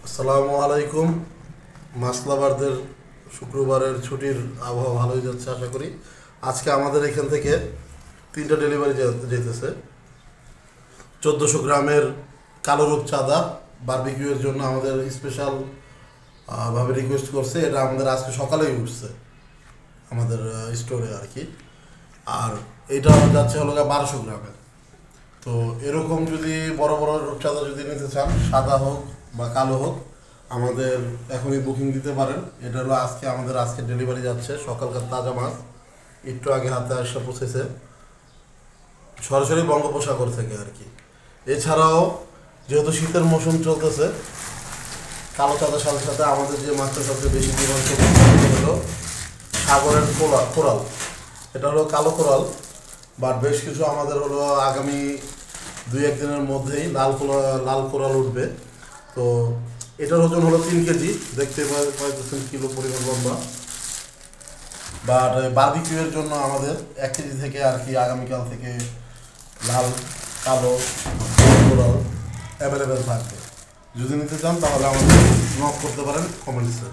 আসসালামু আলাইকুম। মাছ লাভারদের শুক্রবারের ছুটির আবহাওয়া ভালোই যাচ্ছে আশা করি। আজকে আমাদের এখান থেকে 3টা ডেলিভারি যেতেছে। 1400 গ্রামের কালো রূপচাঁদা বারবিকিউয়ের জন্য আমাদের স্পেশাল ভাবে রিকোয়েস্ট করছে। এটা আমাদের আজকে সকালেই উঠছে আমাদের স্টোরে আর কি। আর এটা যাচ্ছে হলো 1200 গ্রামের। তো এরকম যদি বড় বড় রূপচাঁদা যদি নিতে চান, সাদা হোক বা কালো হোক, আমাদের এখনই বুকিং দিতে পারেন। এটা হলো আজকে ডেলিভারি যাচ্ছে, সকালকার তাজা মাছ, একটু আগে হাতে আসা পৌঁছেছে, সরাসরি বঙ্গোপসাগর থেকে আর কি। এছাড়াও যেহেতু শীতের মৌসুম চলতেছে, কালো চাঁদার সাথে সাথে আমাদের যে মাছটা সবচেয়ে বেশি ডিমান্ড হলো সাগরের কোরাল। এটা হলো কালো কোরাল, বাট বেশ কিছু আমাদের হলো আগামী 2-1 দিনের মধ্যেই লাল কোরাল উঠবে। তো এটার ওজন হলো 3 কেজি, দেখতে পাইতেছেন কিলো পরিমাণ লম্বা। বাট বারবিকিউয়ের জন্য আমাদের 1 কেজি থেকে আর কি আগামীকাল থেকে লাল, কালো কোরাল অ্যাভেলেবেল থাকবে। যদি নিতে চান তাহলে আমাদের নক করতে পারেন কমেন্টসে।